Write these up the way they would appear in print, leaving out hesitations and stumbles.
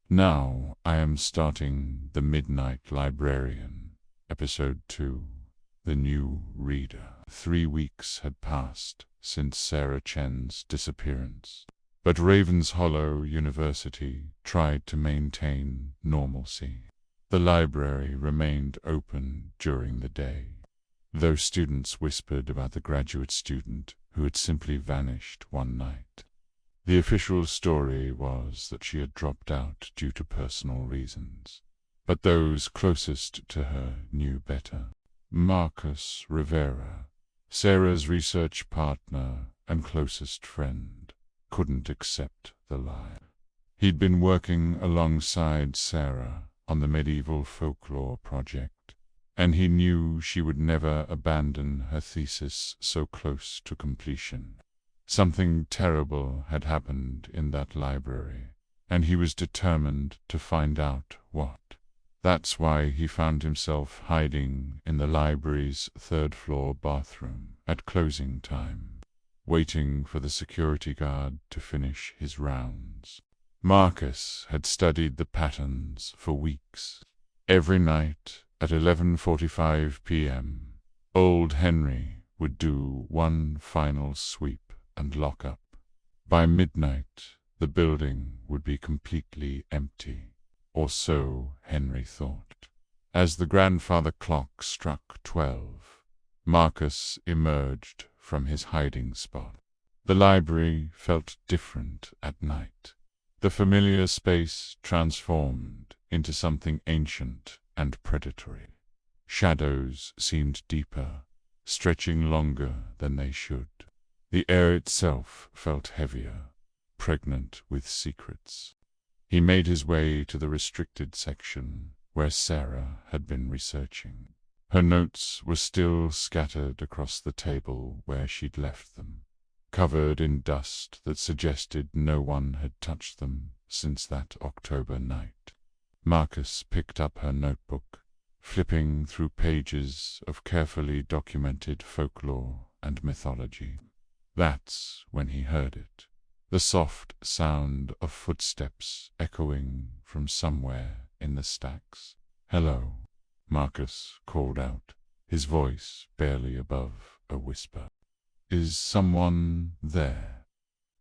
Now I am starting The Midnight Librarian, Episode 2, The New Reader. 3 weeks had passed since Sarah Chen's disappearance, but Ravens Hollow University tried to maintain normalcy. The library remained open during the day, though students whispered about the graduate student who had simply vanished one night. The official story was that she had dropped out due to personal reasons, but those closest to her knew better. Marcus Rivera, Sarah's research partner and closest friend, couldn't accept the lie. He'd been working alongside Sarah on the medieval folklore project, and he knew she would never abandon her thesis so close to completion. Something terrible had happened in that library, and he was determined to find out what. That's why he found himself hiding in the library's third-floor bathroom at closing time, waiting for the security guard to finish his rounds. Marcus had studied the patterns for weeks. Every night at 11:45 p.m., old Henry would do one final sweep and lock up. By midnight, the building would be completely empty, or so Henry thought. As the grandfather clock struck 12, Marcus emerged from his hiding spot. The library felt different at night. The familiar space transformed into something ancient and predatory. Shadows seemed deeper, stretching longer than they should. The air itself felt heavier, pregnant with secrets. He made his way to the restricted section where Sarah had been researching. Her notes were still scattered across the table where she'd left them, covered in dust that suggested no one had touched them since that October night. Marcus picked up her notebook, flipping through pages of carefully documented folklore and mythology. That's when he heard it, the soft sound of footsteps echoing from somewhere in the stacks. "Hello," Marcus called out, his voice barely above a whisper. "Is someone there?"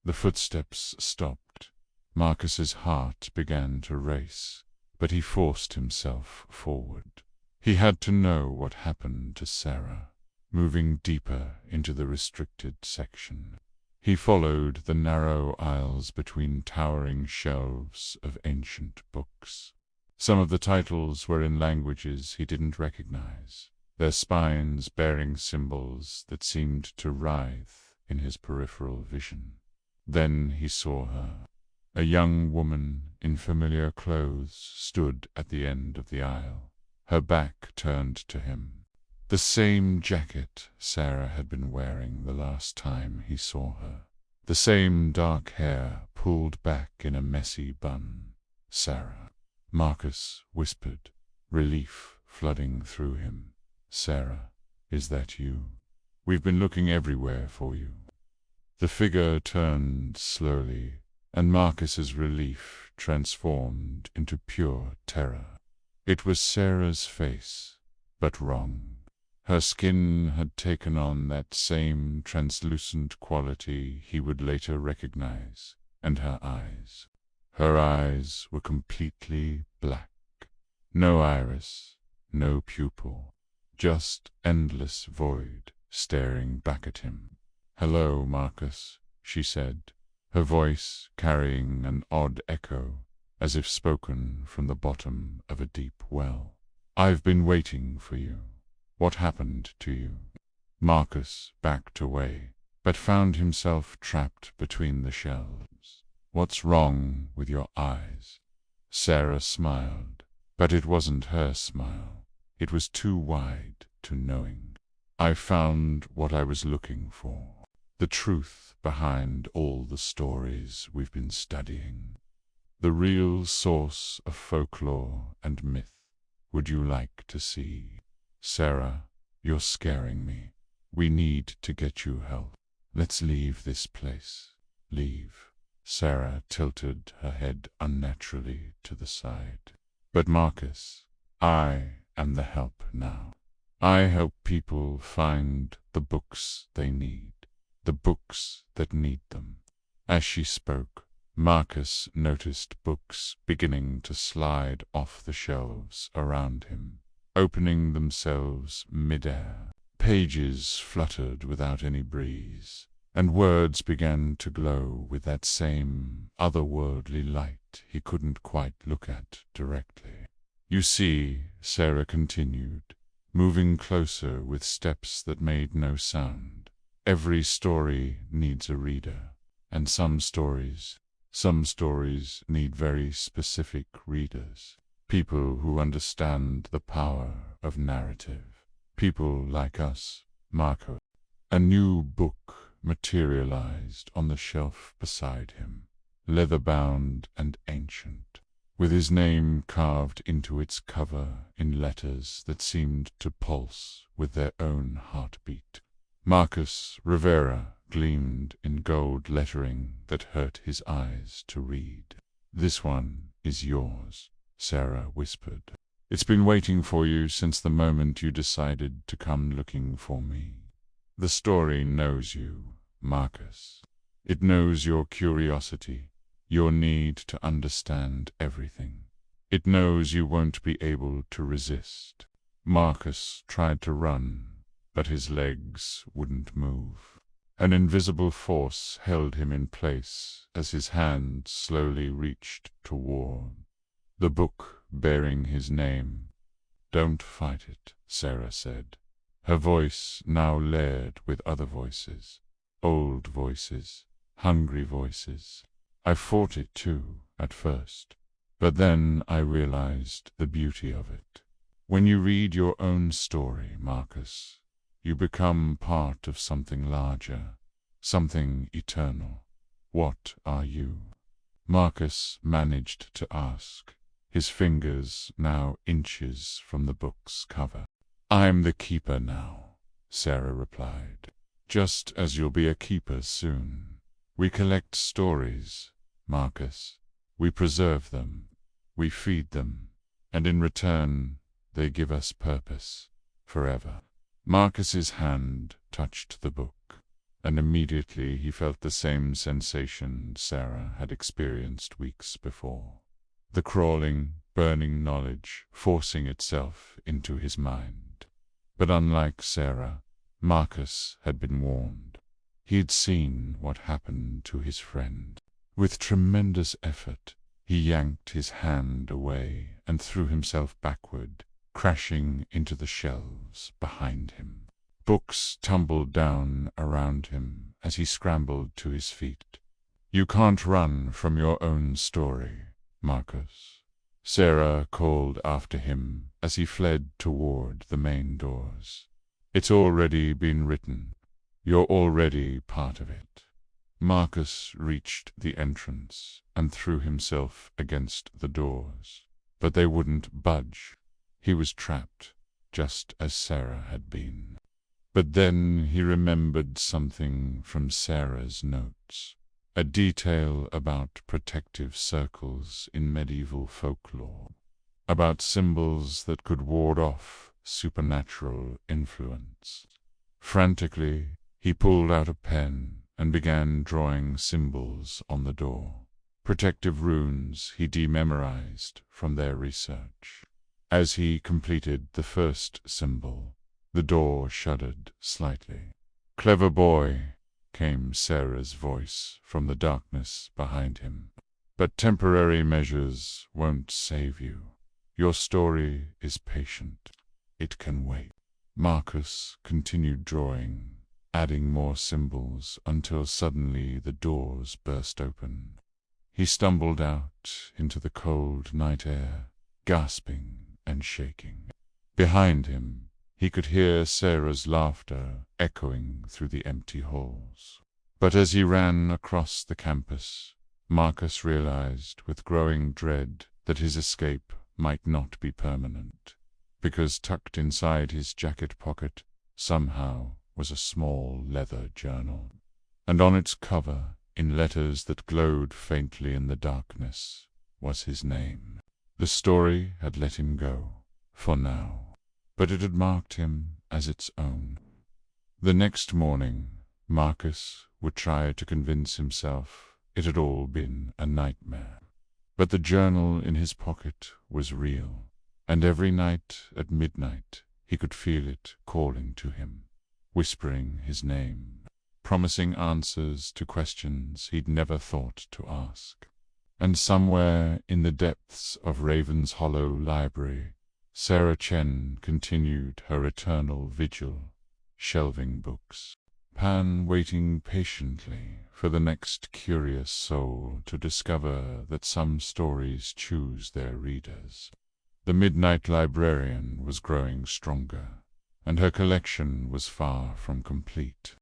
The footsteps stopped. Marcus's heart began to race, but he forced himself forward. He had to know what happened to Sarah. Moving deeper into the restricted section, he followed the narrow aisles between towering shelves of ancient books. Some of the titles were in languages he didn't recognize, their spines bearing symbols that seemed to writhe in his peripheral vision. Then he saw her. A young woman in familiar clothes stood at the end of the aisle, her back turned to him. The same jacket Sarah had been wearing the last time he saw her. The same dark hair pulled back in a messy bun. "Sarah," Marcus whispered, relief flooding through him. "Sarah, is that you? We've been looking everywhere for you." The figure turned slowly, and Marcus's relief transformed into pure terror. It was Sarah's face, but wrong. Her skin had taken on that same translucent quality he would later recognize, and her eyes. Her eyes were completely black. No iris, no pupil, just endless void staring back at him. "Hello, Marcus," she said, her voice carrying an odd echo, as if spoken from the bottom of a deep well. "I've been waiting for you. What happened to you?" Marcus backed away, but found himself trapped between the shelves. "What's wrong with your eyes?" Sarah smiled, but it wasn't her smile. It was too wide, too knowing. "I found what I was looking for. The truth behind all the stories we've been studying. The real source of folklore and myth. Would you like to see?" "Sarah, you're scaring me. We need to get you help. Let's leave this place. Leave." Sarah tilted her head unnaturally to the side. But Marcus, I am the help now. I help people find the books they need, the books that need them. As she spoke, Marcus noticed books beginning to slide off the shelves around him, opening themselves mid-air. Pages fluttered without any breeze, and words began to glow with that same otherworldly light he couldn't quite look at directly. You see, Sarah continued, moving closer with steps that made no sound. Every story needs a reader, and some stories need very specific readers. People who understand the power of narrative. People like us, Marco. A new book materialized on the shelf beside him, leather-bound and ancient, with his name carved into its cover in letters that seemed to pulse with their own heartbeat. Marcus Rivera gleamed in gold lettering that hurt his eyes to read. "This one is yours," Sarah whispered. "It's been waiting for you since the moment you decided to come looking for me. The story knows you, Marcus. It knows your curiosity, your need to understand everything. It knows you won't be able to resist." Marcus tried to run, but his legs wouldn't move. An invisible force held him in place as his hand slowly reached toward the book bearing his name. "Don't fight it," Sarah said, her voice now layered with other voices, old voices, hungry voices. "I fought it too, at first, but then I realized the beauty of it. When you read your own story, Marcus, you become part of something larger, something eternal. What are you?" Marcus managed to ask, his fingers now inches from the book's cover. "I'm the keeper now," Sarah replied, "just as you'll be a keeper soon. We collect stories, Marcus. We preserve them, we feed them, and in return they give us purpose, forever." Marcus's hand touched the book, and immediately he felt the same sensation Sarah had experienced weeks before. The crawling, burning knowledge forcing itself into his mind. But unlike Sarah, Marcus had been warned. He had seen what happened to his friend. With tremendous effort, he yanked his hand away and threw himself backward, crashing into the shelves behind him. Books tumbled down around him as he scrambled to his feet. "You can't run from your own story, Marcus," Sarah called after him as he fled toward the main doors. "It's already been written. You're already part of it." Marcus reached the entrance and threw himself against the doors, but they wouldn't budge. He was trapped, just as Sarah had been. But then he remembered something from Sarah's notes, a detail about protective circles in medieval folklore, about symbols that could ward off supernatural influence. Frantically, he pulled out a pen and began drawing symbols on the door, protective runes he dememorized from their research. As he completed the first symbol, the door shuddered slightly. "Clever boy," came Sarah's voice from the darkness behind him. "But temporary measures won't save you. Your story is patient. It can wait." Marcus continued drawing, adding more symbols until suddenly the doors burst open. He stumbled out into the cold night air, gasping and shaking. Behind him, he could hear Sarah's laughter echoing through the empty halls. But as he ran across the campus, Marcus realized with growing dread that his escape might not be permanent, because tucked inside his jacket pocket somehow was a small leather journal, and on its cover In letters that glowed faintly in the darkness was his name. The story had let him go, for now, but it had marked him as its own. The next morning, Marcus would try to convince himself it had all been a nightmare. But the journal in his pocket was real, and every night at midnight he could feel it calling to him, whispering his name, promising answers to questions he'd never thought to ask. And somewhere in the depths of Raven's Hollow Library, Sarah Chen continued her eternal vigil, shelving books, Pan waiting patiently for the next curious soul to discover that some stories choose their readers. The Midnight Librarian was growing stronger, and her collection was far from complete.